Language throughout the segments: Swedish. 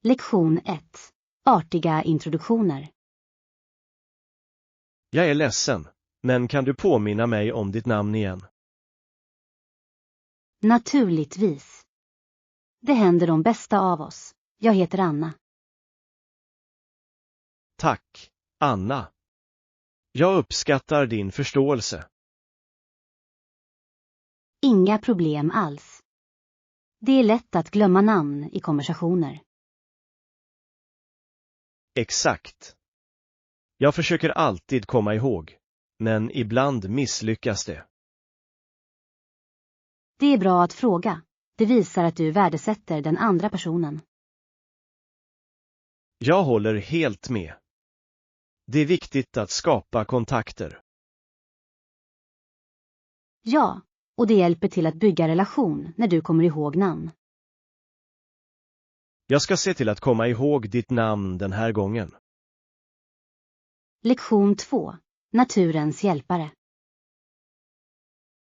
Lektion 1. Artiga introduktioner. Jag är ledsen, men kan du påminna mig om ditt namn igen? Naturligtvis. Det händer de bästa av oss. Jag heter Anna. Tack, Anna. Jag uppskattar din förståelse. Inga problem alls. Det är lätt att glömma namn i konversationer. Exakt. Jag försöker alltid komma ihåg, men ibland misslyckas det. Det är bra att fråga. Det visar att du värdesätter den andra personen. Jag håller helt med. Det är viktigt att skapa kontakter. Ja, och det hjälper till att bygga relation när du kommer ihåg namn. Jag ska se till att komma ihåg ditt namn den här gången. Lektion 2. Naturens hjälpare.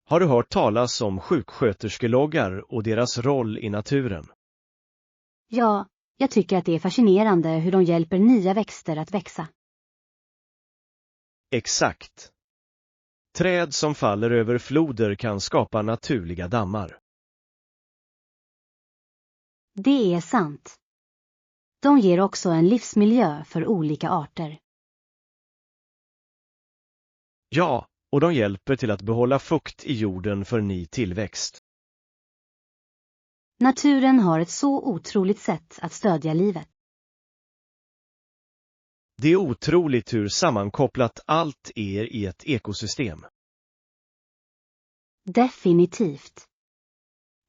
Har du hört talas om sjuksköterskeloggar och deras roll i naturen? Ja, jag tycker att det är fascinerande hur de hjälper nya växter att växa. Exakt. Träd som faller över floder kan skapa naturliga dammar. Det är sant. De ger också en livsmiljö för olika arter. Ja, och de hjälper till att behålla fukt i jorden för ny tillväxt. Naturen har ett så otroligt sätt att stödja livet. Det är otroligt hur sammankopplat allt är i ett ekosystem. Definitivt.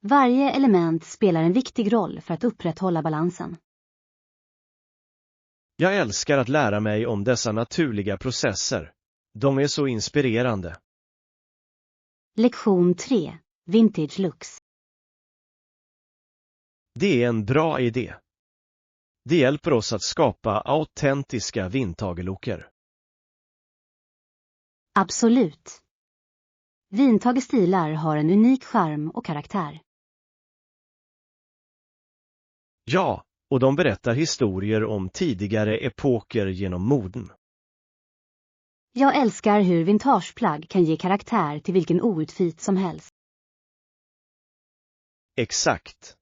Varje element spelar en viktig roll för att upprätthålla balansen. Jag älskar att lära mig om dessa naturliga processer. De är så inspirerande. Lektion 3. Vintage looks. Det är en bra idé. Det hjälper oss att skapa autentiska vintagelookar. Absolut. Vintagestilar har en unik charm och karaktär. Ja, och de berättar historier om tidigare epoker genom moden. Jag älskar hur vintageplagg kan ge karaktär till vilken outfit som helst. Exakt.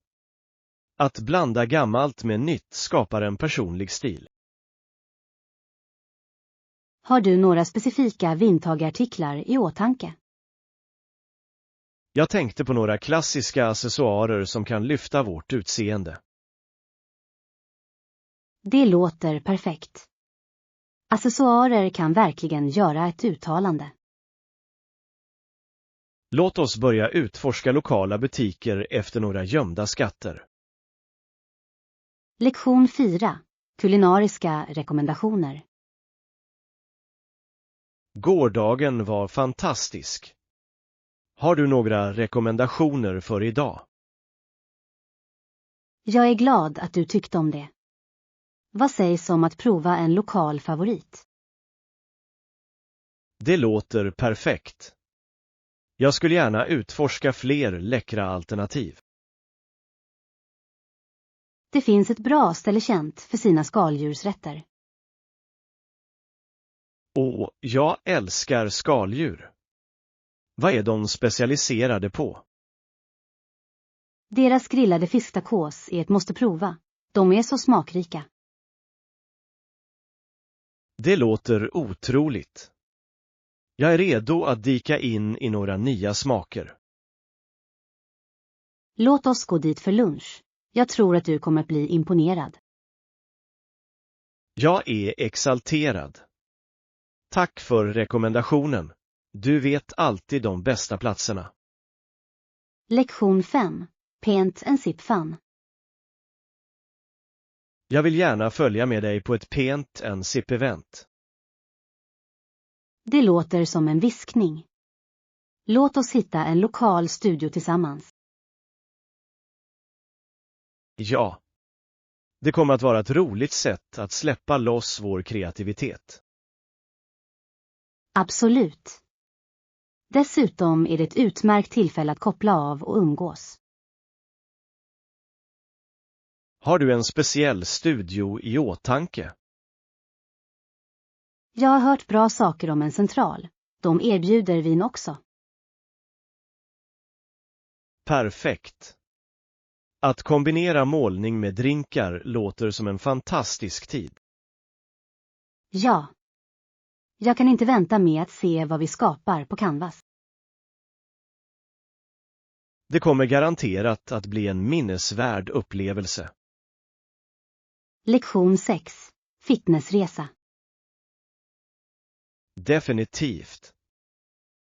Att blanda gammalt med nytt skapar en personlig stil. Har du några specifika vintageartiklar i åtanke? Jag tänkte på några klassiska accessoarer som kan lyfta vårt utseende. Det låter perfekt. Accessoarer kan verkligen göra ett uttalande. Låt oss börja utforska lokala butiker efter några gömda skatter. Lektion 4. Kulinariska rekommendationer. Gårdagen var fantastisk. Har du några rekommendationer för idag? Jag är glad att du tyckte om det. Vad sägs om att prova en lokal favorit? Det låter perfekt. Jag skulle gärna utforska fler läckra alternativ. Det finns ett bra ställe känt för sina skaldjursrätter. Och jag älskar skaldjur. Vad är de specialiserade på? Deras grillade fisktacos är ett måste prova. De är så smakrika. Det låter otroligt. Jag är redo att dyka in i några nya smaker. Låt oss gå dit för lunch. Jag tror att du kommer att bli imponerad. Jag är exalterad. Tack för rekommendationen. Du vet alltid de bästa platserna. Lektion 5. Paint and sip fun. Jag vill gärna följa med dig på ett Paint and Sip-event. Det låter som en viskning. Låt oss hitta en lokal studio tillsammans. Ja. Det kommer att vara ett roligt sätt att släppa loss vår kreativitet. Absolut. Dessutom är det ett utmärkt tillfälle att koppla av och umgås. Har du en speciell studio i åtanke? Jag har hört bra saker om en central. De erbjuder vin också. Perfekt. Att kombinera målning med drinkar låter som en fantastisk tid. Ja. Jag kan inte vänta med att se vad vi skapar på canvas. Det kommer garanterat att bli en minnesvärd upplevelse. Lektion 6. Fitnessresa. Definitivt.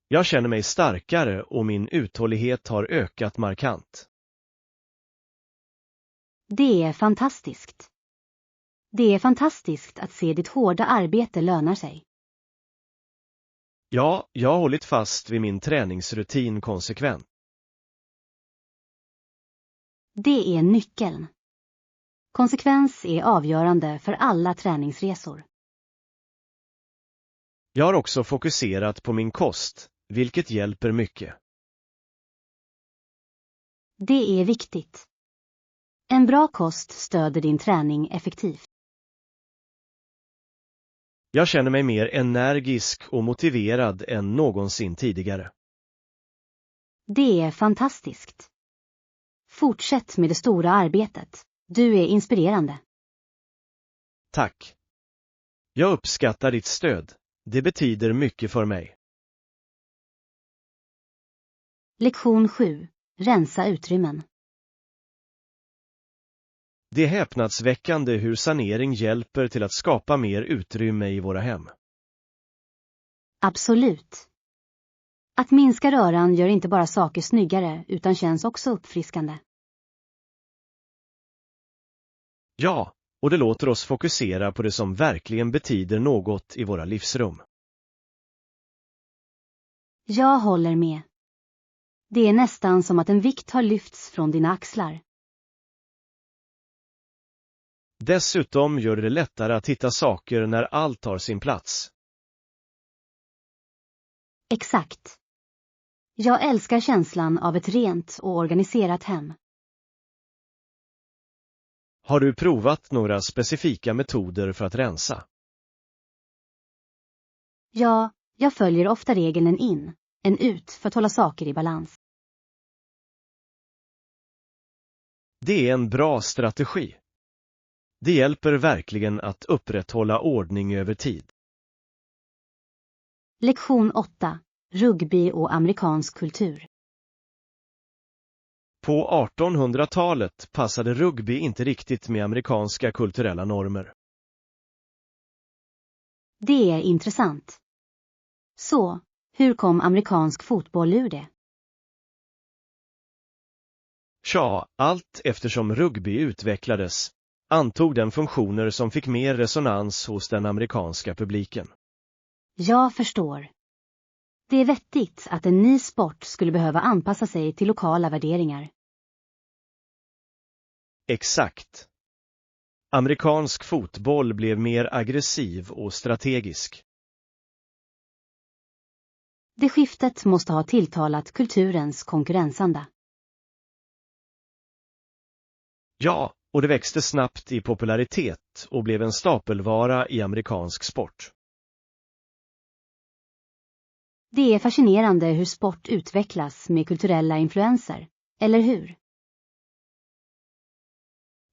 Jag känner mig starkare och min uthållighet har ökat markant. Det är fantastiskt. Det är fantastiskt att se ditt hårda arbete lönar sig. Ja, jag har hållit fast vid min träningsrutin konsekvent. Det är nyckeln. Konsekvens är avgörande för alla träningsresor. Jag har också fokuserat på min kost, vilket hjälper mycket. Det är viktigt. En bra kost stöder din träning effektivt. Jag känner mig mer energisk och motiverad än någonsin tidigare. Det är fantastiskt. Fortsätt med det stora arbetet. Du är inspirerande. Tack. Jag uppskattar ditt stöd. Det betyder mycket för mig. Lektion 7. Rensa utrymmen. Det är häpnadsväckande hur sanering hjälper till att skapa mer utrymme i våra hem. Absolut. Att minska röran gör inte bara saker snyggare utan känns också uppfriskande. Ja, och det låter oss fokusera på det som verkligen betyder något i våra livsrum. Jag håller med. Det är nästan som att en vikt har lyfts från dina axlar. Dessutom gör det lättare att hitta saker när allt har sin plats. Exakt. Jag älskar känslan av ett rent och organiserat hem. Har du provat några specifika metoder för att rensa? Ja, jag följer ofta regeln en in, en ut för att hålla saker i balans. Det är en bra strategi. Det hjälper verkligen att upprätthålla ordning över tid. Lektion 8. Rugby och amerikansk kultur. På 1800-talet passade rugby inte riktigt med amerikanska kulturella normer. Det är intressant. Så, hur kom amerikansk fotboll ur det? Tja, allt eftersom rugby utvecklades, antog den funktioner som fick mer resonans hos den amerikanska publiken. Jag förstår. Det är vettigt att en ny sport skulle behöva anpassa sig till lokala värderingar. Exakt. Amerikansk fotboll blev mer aggressiv och strategisk. Det skiftet måste ha tilltalat kulturens konkurrensanda. Ja, och det växte snabbt i popularitet och blev en stapelvara i amerikansk sport. Det är fascinerande hur sport utvecklas med kulturella influenser, eller hur?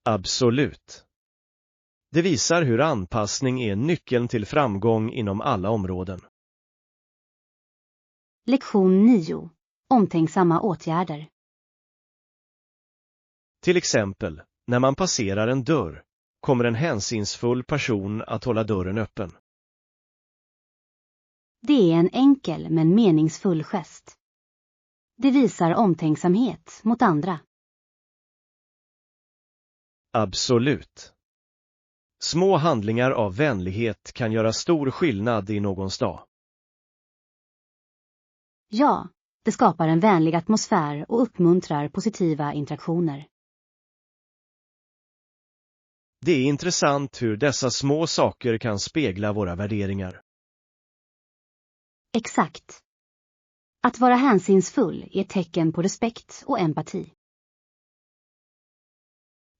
Absolut. Det visar hur anpassning är nyckeln till framgång inom alla områden. Lektion 9. Omtänksamma åtgärder. Till exempel, när man passerar en dörr, kommer en hänsynsfull person att hålla dörren öppen. Det är en enkel men meningsfull gest. Det visar omtänksamhet mot andra. Absolut. Små handlingar av vänlighet kan göra stor skillnad i någons dag. Ja, det skapar en vänlig atmosfär och uppmuntrar positiva interaktioner. Det är intressant hur dessa små saker kan spegla våra värderingar. Exakt. Att vara hänsynsfull är ett tecken på respekt och empati.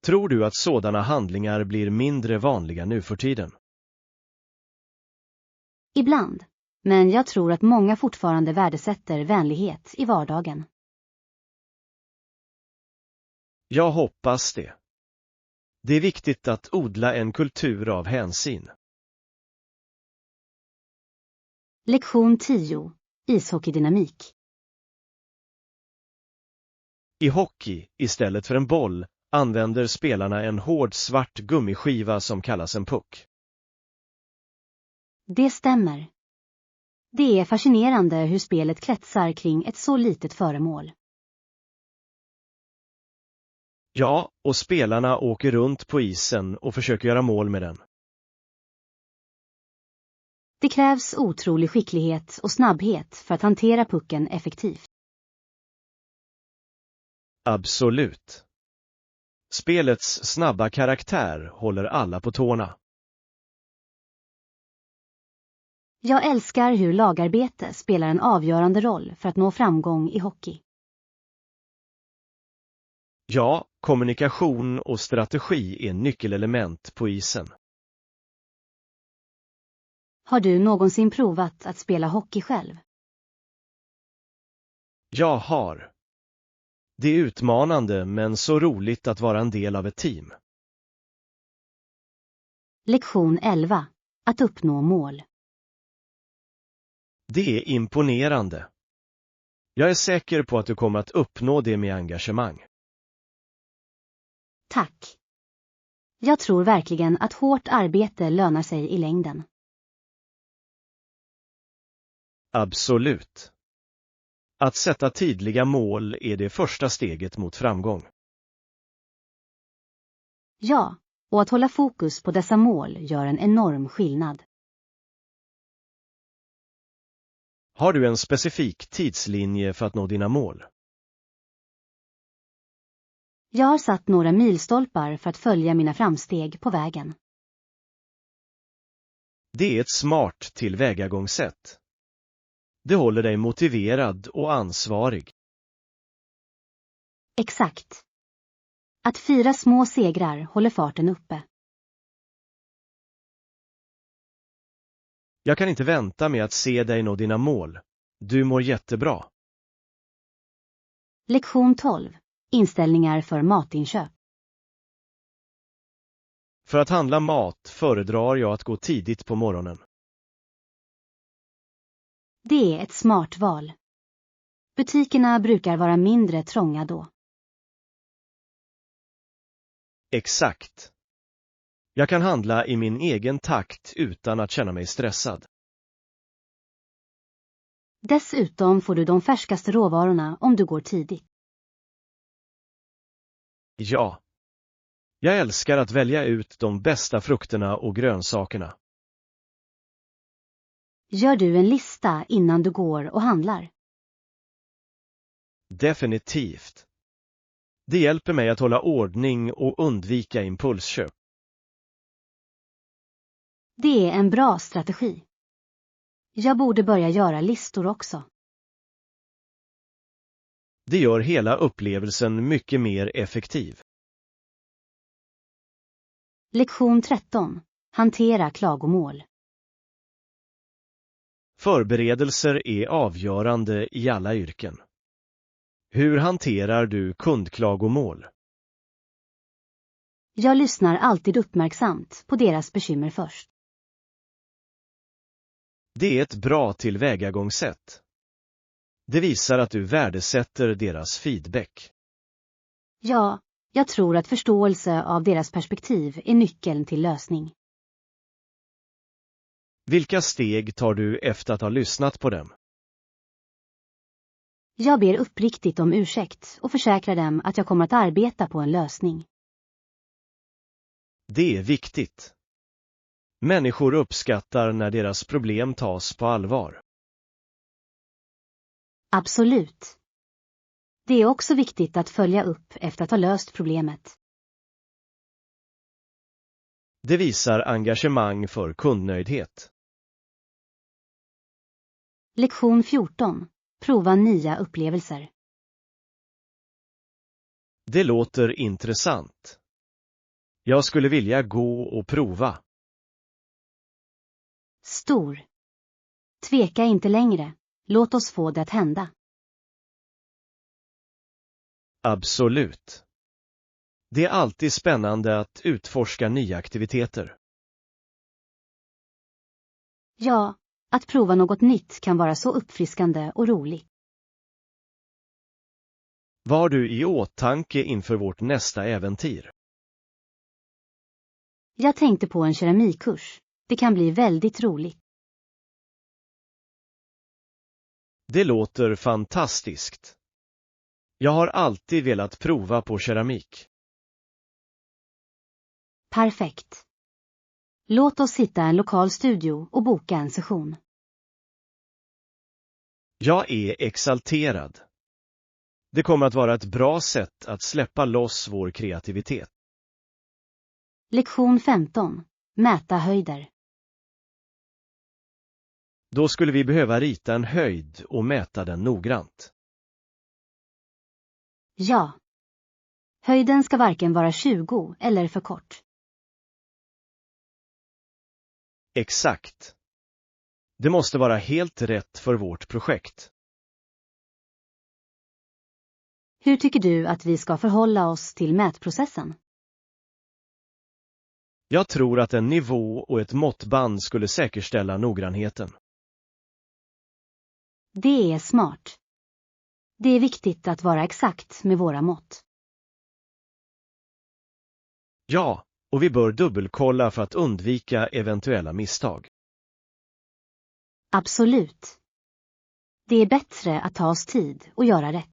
Tror du att sådana handlingar blir mindre vanliga nu för tiden? Ibland, men jag tror att många fortfarande värdesätter vänlighet i vardagen. Jag hoppas det. Det är viktigt att odla en kultur av hänsyn. Lektion 10. Ishockeydynamik. I hockey, istället för en boll, använder spelarna en hård svart gummiskiva som kallas en puck. Det stämmer. Det är fascinerande hur spelet kretsar kring ett så litet föremål. Ja, och spelarna åker runt på isen och försöker göra mål med den. Det krävs otrolig skicklighet och snabbhet för att hantera pucken effektivt. Absolut. Spelets snabba karaktär håller alla på tårna. Jag älskar hur lagarbete spelar en avgörande roll för att nå framgång i hockey. Ja, kommunikation och strategi är nyckelelement på isen. Har du någonsin provat att spela hockey själv? Jag har. Det är utmanande men så roligt att vara en del av ett team. Lektion 11. Att uppnå mål. Det är imponerande. Jag är säker på att du kommer att uppnå det med engagemang. Tack. Jag tror verkligen att hårt arbete lönar sig i längden. Absolut. Att sätta tydliga mål är det första steget mot framgång. Ja, och att hålla fokus på dessa mål gör en enorm skillnad. Har du en specifik tidslinje för att nå dina mål? Jag har satt några milstolpar för att följa mina framsteg på vägen. Det är ett smart tillvägagångssätt. Det håller dig motiverad och ansvarig. Exakt. Att fira små segrar håller farten uppe. Jag kan inte vänta med att se dig nå dina mål. Du mår jättebra. Lektion 12. Inställningar för matinköp. För att handla mat föredrar jag att gå tidigt på morgonen. Det är ett smart val. Butikerna brukar vara mindre trånga då. Exakt. Jag kan handla i min egen takt utan att känna mig stressad. Dessutom får du de färskaste råvarorna om du går tidigt. Ja. Jag älskar att välja ut de bästa frukterna och grönsakerna. Gör du en lista innan du går och handlar? Definitivt. Det hjälper mig att hålla ordning och undvika impulsköp. Det är en bra strategi. Jag borde börja göra listor också. Det gör hela upplevelsen mycket mer effektiv. Lektion 13. Hantera klagomål. Förberedelser är avgörande i alla yrken. Hur hanterar du kundklagomål? Jag lyssnar alltid uppmärksamt på deras bekymmer först. Det är ett bra tillvägagångssätt. Det visar att du värdesätter deras feedback. Ja, jag tror att förståelse av deras perspektiv är nyckeln till lösning. Vilka steg tar du efter att ha lyssnat på dem? Jag ber uppriktigt om ursäkt och försäkrar dem att jag kommer att arbeta på en lösning. Det är viktigt. Människor uppskattar när deras problem tas på allvar. Absolut. Det är också viktigt att följa upp efter att ha löst problemet. Det visar engagemang för kundnöjdhet. Lektion 14. Prova nya upplevelser. Det låter intressant. Jag skulle vilja gå och prova. Stor. Tveka inte längre. Låt oss få det att hända. Absolut. Det är alltid spännande att utforska nya aktiviteter. Ja, att prova något nytt kan vara så uppfriskande och roligt. Vad har du i åtanke inför vårt nästa äventyr? Jag tänkte på en keramikkurs. Det kan bli väldigt roligt. Det låter fantastiskt. Jag har alltid velat prova på keramik. Perfekt. Låt oss hitta en lokal studio och boka en session. Jag är exalterad. Det kommer att vara ett bra sätt att släppa loss vår kreativitet. Lektion 15. Mäta höjder. Då skulle vi behöva rita en höjd och mäta den noggrant. Ja. Höjden ska varken vara 20 eller för kort. Exakt. Det måste vara helt rätt för vårt projekt. Hur tycker du att vi ska förhålla oss till mätprocessen? Jag tror att en nivå och ett måttband skulle säkerställa noggrannheten. Det är smart. Det är viktigt att vara exakt med våra mått. Ja, och vi bör dubbelkolla för att undvika eventuella misstag. Absolut. Det är bättre att ta oss tid och göra rätt.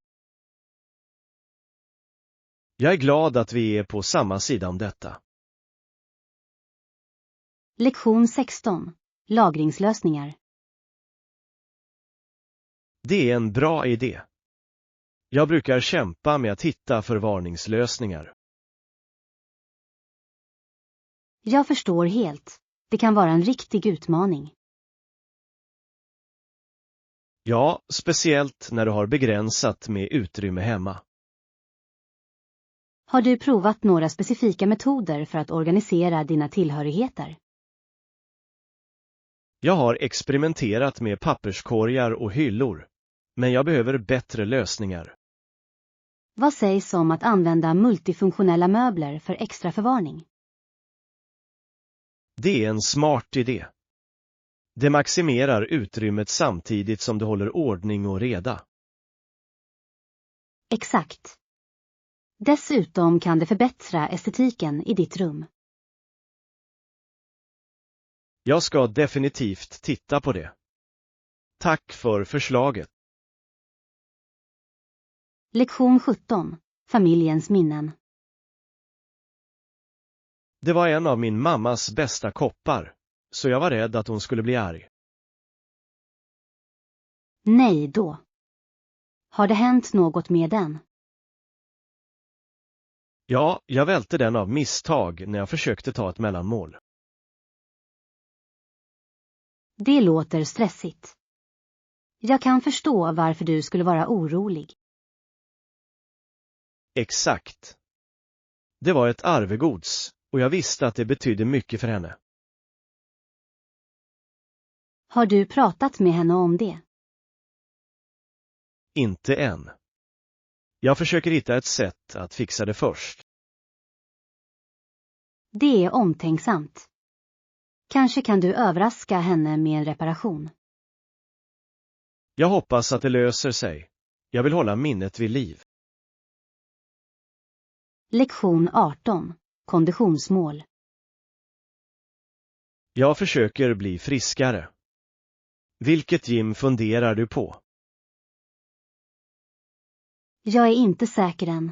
Jag är glad att vi är på samma sida om detta. Lektion 16. Lagringslösningar. Det är en bra idé. Jag brukar kämpa med att hitta förvarningslösningar. Jag förstår helt. Det kan vara en riktig utmaning. Ja, speciellt när du har begränsat med utrymme hemma. Har du provat några specifika metoder för att organisera dina tillhörigheter? Jag har experimenterat med papperskorgar och hyllor, men jag behöver bättre lösningar. Vad sägs om att använda multifunktionella möbler för extra förvarning? Det är en smart idé. Det maximerar utrymmet samtidigt som det håller ordning och reda. Exakt. Dessutom kan det förbättra estetiken i ditt rum. Jag ska definitivt titta på det. Tack för förslaget. Lektion 17. Familjens minnen. Det var en av min mammas bästa koppar, så jag var rädd att hon skulle bli arg. Nej då. Har det hänt något med den? Ja, jag välte den av misstag när jag försökte ta ett mellanmål. Det låter stressigt. Jag kan förstå varför du skulle vara orolig. Exakt. Det var ett arvegods, och jag visste att det betydde mycket för henne. Har du pratat med henne om det? Inte än. Jag försöker hitta ett sätt att fixa det först. Det är omtänksamt. Kanske kan du överraska henne med en reparation. Jag hoppas att det löser sig. Jag vill hålla minnet vid liv. Lektion 18. Konditionsmål. Jag försöker bli friskare. Vilket gym funderar du på? Jag är inte säker än.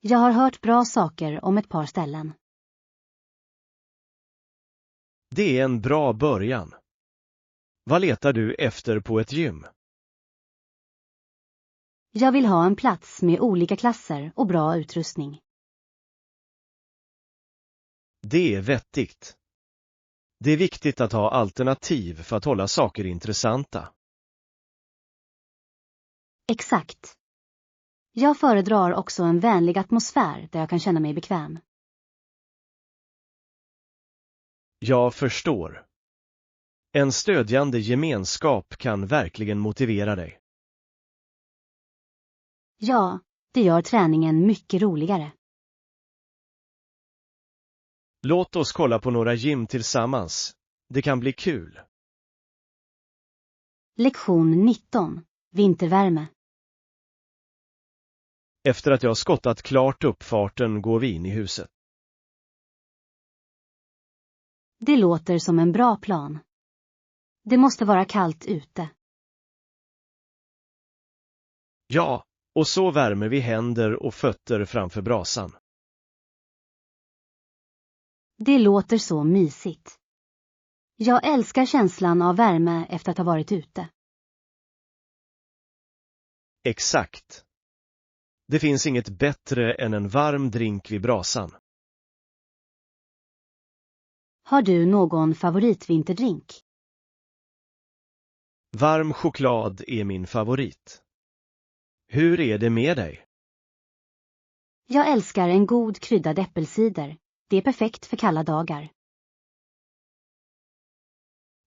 Jag har hört bra saker om ett par ställen. Det är en bra början. Vad letar du efter på ett gym? Jag vill ha en plats med olika klasser och bra utrustning. Det är vettigt. Det är viktigt att ha alternativ för att hålla saker intressanta. Exakt. Jag föredrar också en vänlig atmosfär där jag kan känna mig bekväm. Jag förstår. En stödjande gemenskap kan verkligen motivera dig. Ja, det gör träningen mycket roligare. Låt oss kolla på några gym tillsammans. Det kan bli kul. Lektion 19. Vintervärme. Efter att jag skottat klart uppfarten går vi in i huset. Det låter som en bra plan. Det måste vara kallt ute. Ja, och så värmer vi händer och fötter framför brasan. Det låter så mysigt. Jag älskar känslan av värme efter att ha varit ute. Exakt. Det finns inget bättre än en varm drink vid brasan. Har du någon favoritvinterdrink? Varm choklad är min favorit. Hur är det med dig? Jag älskar en god kryddad äppelcider. Det är perfekt för kalla dagar.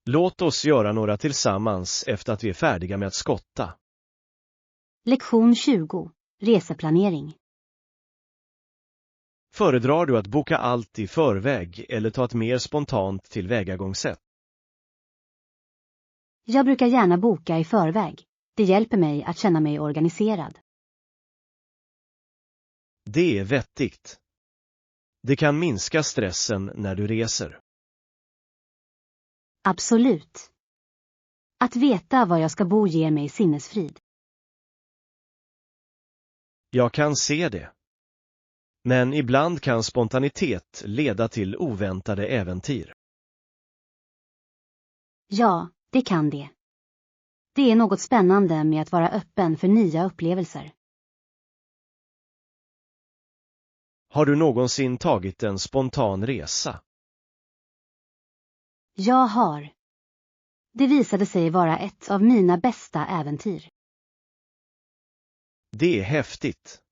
Låt oss göra några tillsammans efter att vi är färdiga med att skotta. Lektion 20. Reseplanering. Föredrar du att boka allt i förväg eller ta ett mer spontant tillvägagångssätt? Jag brukar gärna boka i förväg. Det hjälper mig att känna mig organiserad. Det är vettigt. Det kan minska stressen när du reser. Absolut. Att veta var jag ska bo ger mig sinnesfrid. Jag kan se det. Men ibland kan spontanitet leda till oväntade äventyr. Ja, det kan det. Det är något spännande med att vara öppen för nya upplevelser. Har du någonsin tagit en spontan resa? Jag har. Det visade sig vara ett av mina bästa äventyr. Det är häftigt.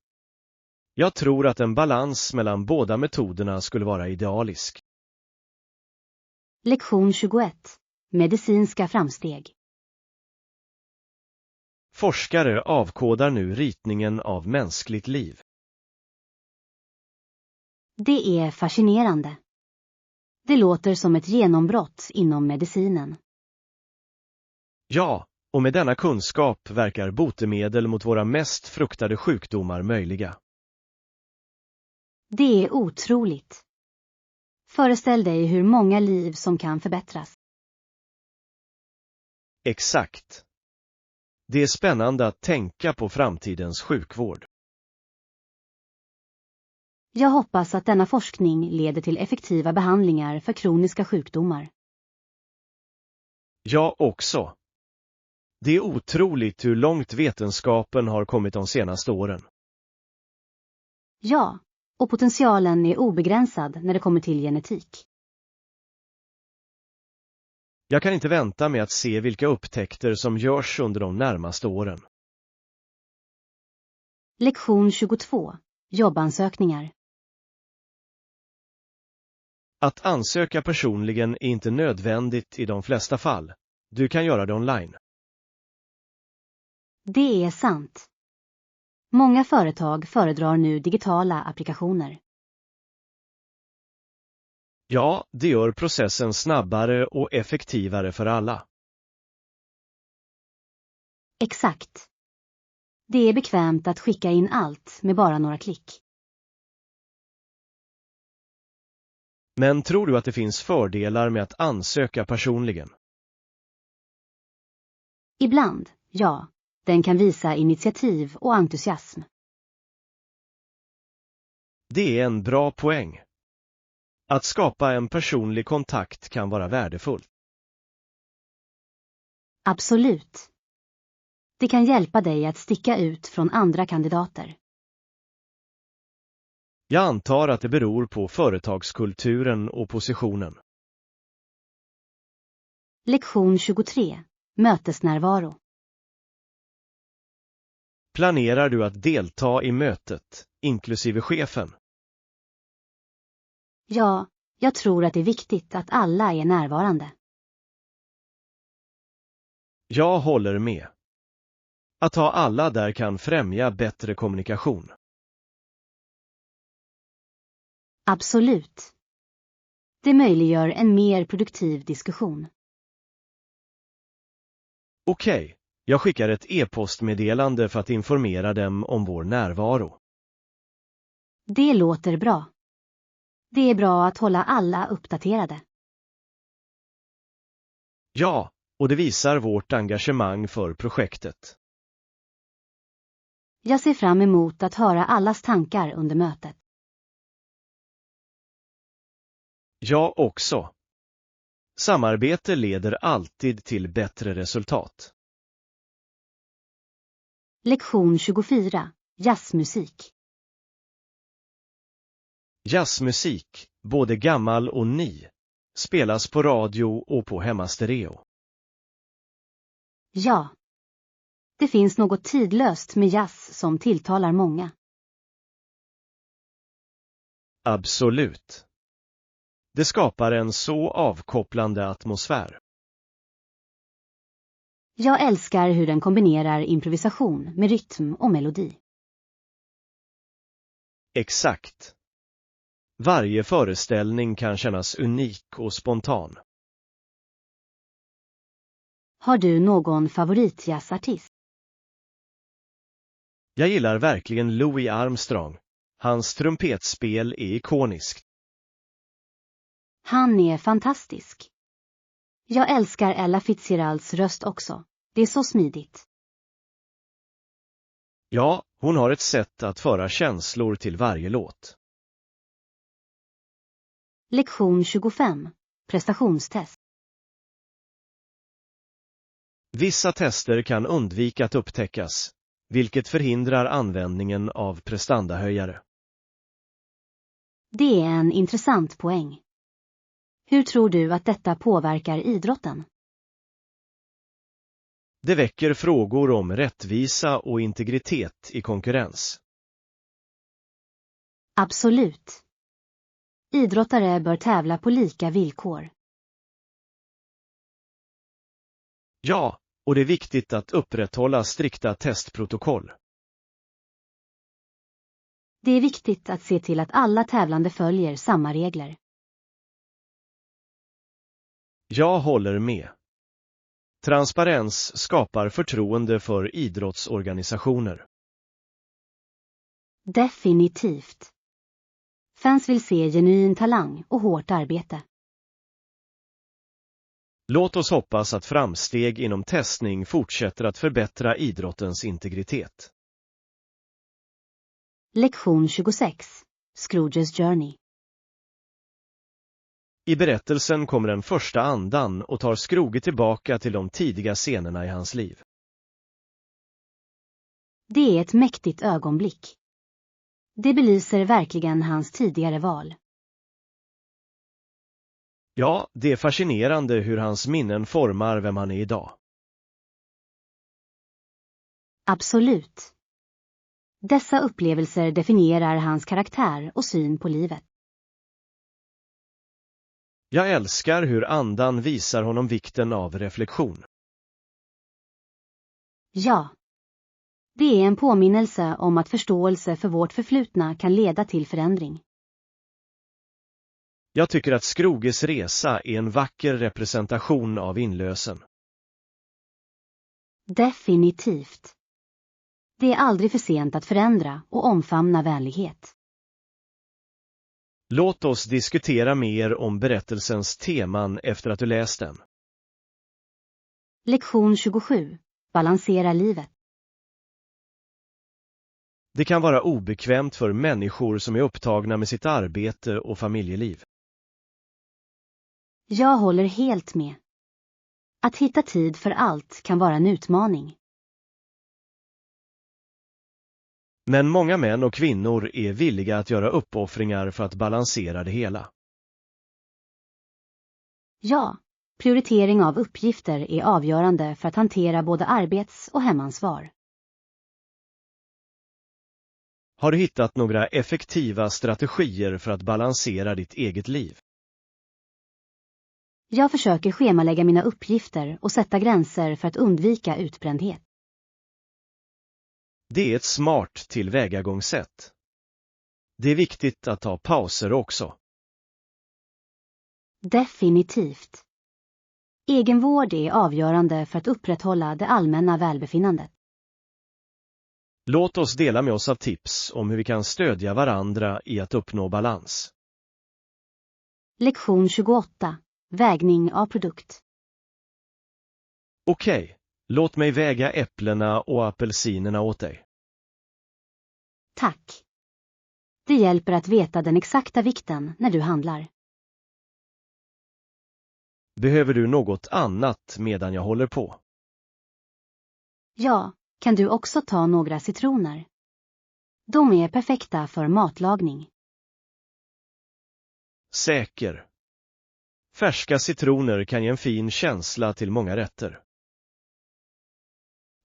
Jag tror att en balans mellan båda metoderna skulle vara idealisk. Lektion 21. Medicinska framsteg. Forskare avkodar nu ritningen av mänskligt liv. Det är fascinerande. Det låter som ett genombrott inom medicinen. Ja, och med denna kunskap verkar botemedel mot våra mest fruktade sjukdomar möjliga. Det är otroligt. Föreställ dig hur många liv som kan förbättras. Exakt. Det är spännande att tänka på framtidens sjukvård. Jag hoppas att denna forskning leder till effektiva behandlingar för kroniska sjukdomar. Jag också. Det är otroligt hur långt vetenskapen har kommit de senaste åren. Ja, och potentialen är obegränsad när det kommer till genetik. Jag kan inte vänta med att se vilka upptäckter som görs under de närmaste åren. Lektion 22. Jobbansökningar. Att ansöka personligen är inte nödvändigt i de flesta fall. Du kan göra det online. Det är sant. Många företag föredrar nu digitala applikationer. Ja, det gör processen snabbare och effektivare för alla. Exakt. Det är bekvämt att skicka in allt med bara några klick. Men tror du att det finns fördelar med att ansöka personligen? Ibland, ja. Den kan visa initiativ och entusiasm. Det är en bra poäng. Att skapa en personlig kontakt kan vara värdefullt. Absolut. Det kan hjälpa dig att sticka ut från andra kandidater. Jag antar att det beror på företagskulturen och positionen. Lektion 23. Mötesnärvaro. Planerar du att delta i mötet, inklusive chefen? Ja, Jag tror att det är viktigt att alla är närvarande. Jag håller med. Att ha alla där kan främja bättre kommunikation. Absolut. Det möjliggör en mer produktiv diskussion. Okej, jag skickar ett e-postmeddelande för att informera dem om vår närvaro. Det låter bra. Det är bra att hålla alla uppdaterade. Ja, och det visar vårt engagemang för projektet. Jag ser fram emot att höra allas tankar under mötet. Jag också. Samarbete leder alltid till bättre resultat. Lektion 24. Jazzmusik. Jazzmusik, både gammal och ny, spelas på radio och på hemmastereo. Ja. Det finns något tidlöst med jazz som tilltalar många. Absolut. Det skapar en så avkopplande atmosfär. Jag älskar hur den kombinerar improvisation med rytm och melodi. Exakt. Varje föreställning kan kännas unik och spontan. Har du någon favoritjazzartist? Jag gillar verkligen Louis Armstrong. Hans trumpetspel är ikoniskt. Han är fantastisk. Jag älskar Ella Fitzgeralds röst också. Det är så smidigt. Ja, hon har ett sätt att föra känslor till varje låt. Lektion 25. Prestationstest. Vissa tester kan undvika att upptäckas, vilket förhindrar användningen av prestandahöjare. Det är en intressant poäng. Hur tror du att detta påverkar idrotten? Det väcker frågor om rättvisa och integritet i konkurrens. Absolut. Idrottare bör tävla på lika villkor. Ja, och det är viktigt att upprätthålla strikta testprotokoll. Det är viktigt att se till att alla tävlande följer samma regler. Jag håller med. Transparens skapar förtroende för idrottsorganisationer. Definitivt. Fans vill se genuin talang och hårt arbete. Låt oss hoppas att framsteg inom testning fortsätter att förbättra idrottens integritet. Lektion 26. Scrooges Journey. I berättelsen kommer den första andan och tar Scrooge tillbaka till de tidiga scenerna i hans liv. Det är ett mäktigt ögonblick. Det belyser verkligen hans tidigare val. Ja, det är fascinerande hur hans minnen formar vem han är idag. Absolut. Dessa upplevelser definierar hans karaktär och syn på livet. Jag älskar hur andan visar honom vikten av reflektion. Ja. Det är en påminnelse om att förståelse för vårt förflutna kan leda till förändring. Jag tycker att Scrooges resa är en vacker representation av inlösen. Definitivt. Det är aldrig för sent att förändra och omfamna vänlighet. Låt oss diskutera mer om berättelsens teman efter att du läst den. Lektion 27. Balansera livet. Det kan vara obekvämt för människor som är upptagna med sitt arbete och familjeliv. Jag håller helt med. Att hitta tid för allt kan vara en utmaning. Men många män och kvinnor är villiga att göra uppoffringar för att balansera det hela. Ja, prioritering av uppgifter är avgörande för att hantera både arbets- och hemansvar. Har du hittat några effektiva strategier för att balansera ditt eget liv? Jag försöker schemalägga mina uppgifter och sätta gränser för att undvika utbrändhet. Det är ett smart tillvägagångssätt. Det är viktigt att ta pauser också. Definitivt. Egenvård är avgörande för att upprätthålla det allmänna välbefinnandet. Låt oss dela med oss av tips om hur vi kan stödja varandra i att uppnå balans. Lektion 28. Vägning av produkt. Okej, låt mig väga äpplena och apelsinerna åt dig. Tack. Det hjälper att veta den exakta vikten när du handlar. Behöver du något annat medan jag håller på? Ja, kan du också ta några citroner? De är perfekta för matlagning. Säker. Färska citroner kan ge en fin känsla till många rätter.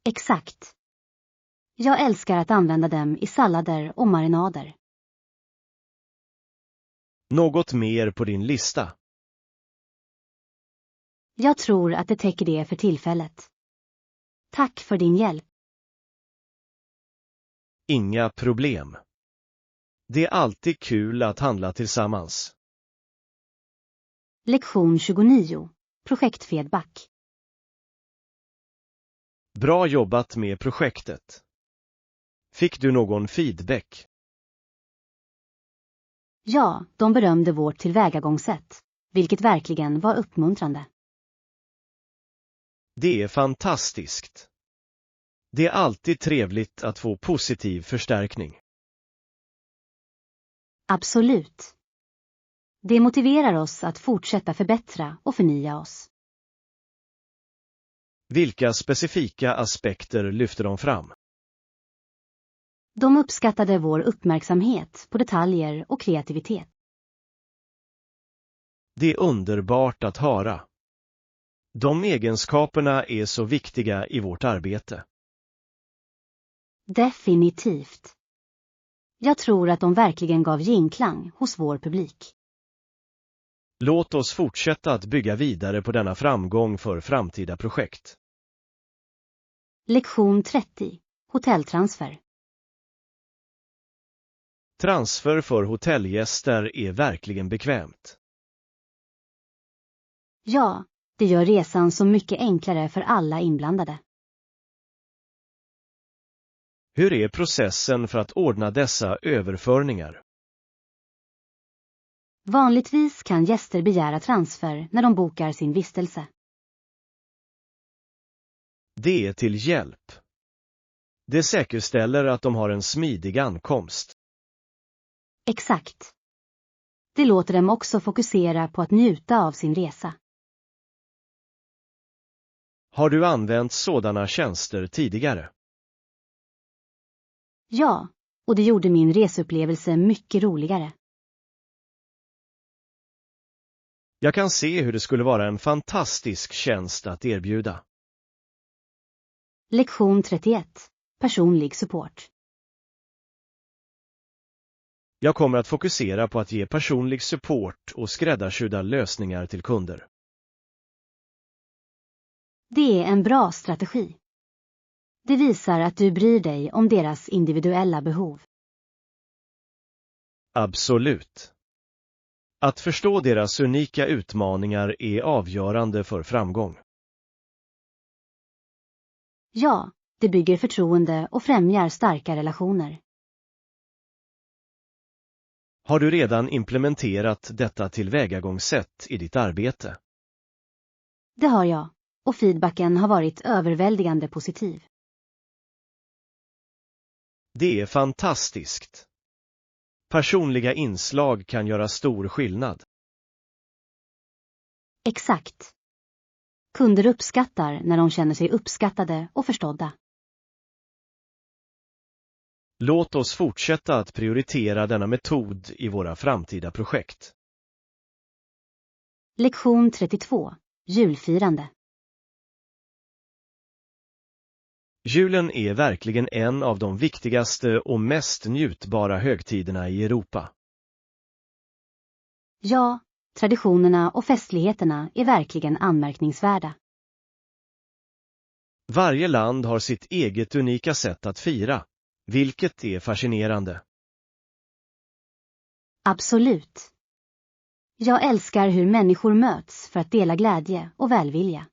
Exakt. Jag älskar att använda dem i sallader och marinader. Något mer på din lista? Jag tror att det täcker det för tillfället. Tack för din hjälp. Inga problem. Det är alltid kul att handla tillsammans. Lektion 29. Projektfeedback. Bra jobbat med projektet. Fick du någon feedback? Ja, de berömde vårt tillvägagångssätt, vilket verkligen var uppmuntrande. Det är fantastiskt. Det är alltid trevligt att få positiv förstärkning. Absolut. Det motiverar oss att fortsätta förbättra och förnya oss. Vilka specifika aspekter lyfter de fram? De uppskattade vår uppmärksamhet på detaljer och kreativitet. Det är underbart att höra. De egenskaperna är så viktiga i vårt arbete. Definitivt. Jag tror att de verkligen gav genklang hos vår publik. Låt oss fortsätta att bygga vidare på denna framgång för framtida projekt. Lektion 30. Hotelltransfer. Transfer för hotellgäster är verkligen bekvämt. Ja, det gör resan så mycket enklare för alla inblandade. Hur är processen för att ordna dessa överföringar? Vanligtvis kan gäster begära transfer när de bokar sin vistelse. Det är till hjälp. Det säkerställer att de har en smidig ankomst. Exakt. Det låter dem också fokusera på att njuta av sin resa. Har du använt sådana tjänster tidigare? Ja, och det gjorde min reseupplevelse mycket roligare. Jag kan se hur det skulle vara en fantastisk tjänst att erbjuda. Lektion 31. Personlig support. Jag kommer att fokusera på att ge personlig support och skräddarsydda lösningar till kunder. Det är en bra strategi. Det visar att du bryr dig om deras individuella behov. Absolut. Att förstå deras unika utmaningar är avgörande för framgång. Ja, det bygger förtroende och främjar starka relationer. Har du redan implementerat detta tillvägagångssätt i ditt arbete? Det har jag, och feedbacken har varit överväldigande positiv. Det är fantastiskt. Personliga inslag kan göra stor skillnad. Exakt. Kunder uppskattar när de känner sig uppskattade och förstådda. Låt oss fortsätta att prioritera denna metod i våra framtida projekt. Lektion 32. Julfirande. Julen är verkligen en av de viktigaste och mest njutbara högtiderna i Europa. Ja, traditionerna och festligheterna är verkligen anmärkningsvärda. Varje land har sitt eget unika sätt att fira, vilket är fascinerande. Absolut. Jag älskar hur människor möts för att dela glädje och välvilja.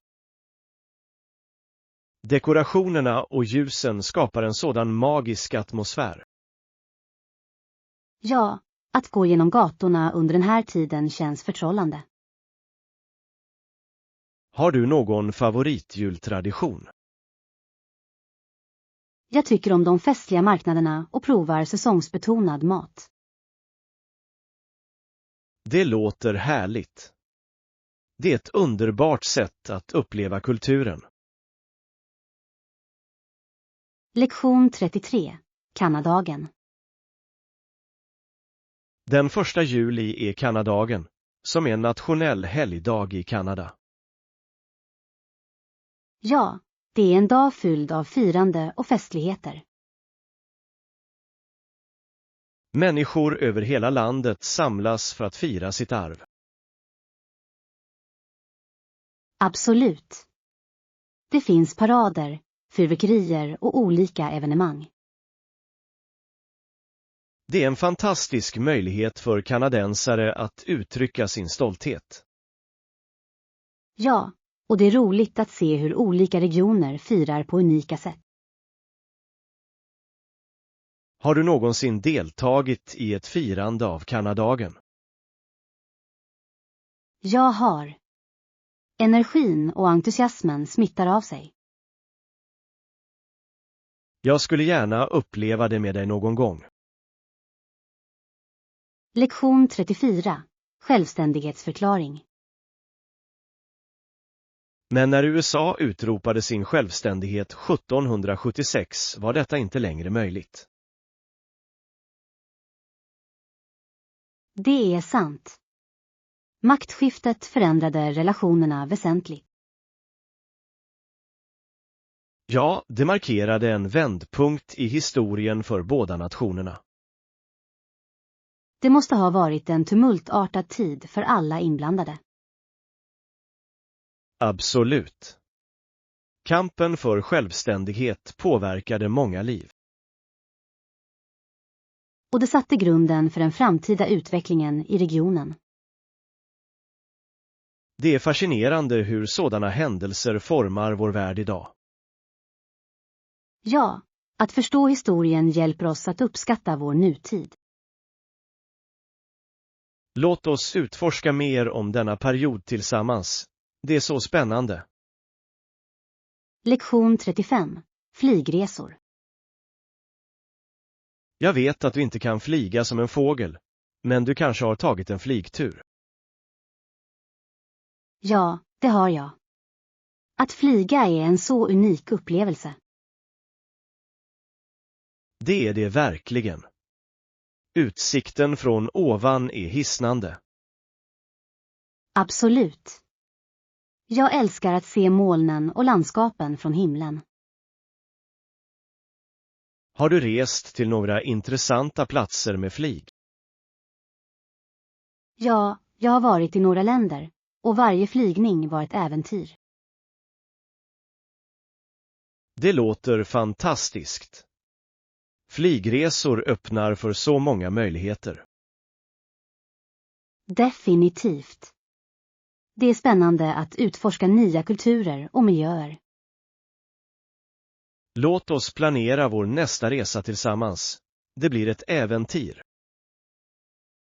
Dekorationerna och ljusen skapar en sådan magisk atmosfär. Ja, att gå genom gatorna under den här tiden känns förtrollande. Har du någon favoritjultradition? Jag tycker om de festliga marknaderna och provar säsongsbetonad mat. Det låter härligt. Det är ett underbart sätt att uppleva kulturen. Lektion 33. Kanadagen. Den 1 juli är Kanadagen, som är en nationell helgdag i Kanada. Ja, det är en dag fylld av firande och festligheter. Människor över hela landet samlas för att fira sitt arv. Absolut. Det finns parader, fyrverkerier och olika evenemang. Det är en fantastisk möjlighet för kanadensare att uttrycka sin stolthet. Ja, och det är roligt att se hur olika regioner firar på unika sätt. Har du någonsin deltagit i ett firande av Kanadagen? Jag har. Energin och entusiasmen smittar av sig. Jag skulle gärna uppleva det med dig någon gång. Lektion 34. Självständighetsförklaring. Men när USA utropade sin självständighet 1776 var detta inte längre möjligt. Det är sant. Maktskiftet förändrade relationerna väsentligt. Ja, det markerade en vändpunkt i historien för båda nationerna. Det måste ha varit en tumultartad tid för alla inblandade. Absolut. Kampen för självständighet påverkade många liv. Och det satte grunden för den framtida utvecklingen i regionen. Det är fascinerande hur sådana händelser formar vår värld idag. Ja, att förstå historien hjälper oss att uppskatta vår nutid. Låt oss utforska mer om denna period tillsammans. Det är så spännande. Lektion 35. Flygresor. Jag vet att du inte kan flyga som en fågel, men du kanske har tagit en flygtur. Ja, det har jag. Att flyga är en så unik upplevelse. Det är det verkligen. Utsikten från ovan är hisnande. Absolut. Jag älskar att se molnen och landskapen från himlen. Har du rest till några intressanta platser med flyg? Ja, jag har varit i några länder och varje flygning var ett äventyr. Det låter fantastiskt. Flygresor öppnar för så många möjligheter. Definitivt. Det är spännande att utforska nya kulturer och miljöer. Låt oss planera vår nästa resa tillsammans. Det blir ett äventyr.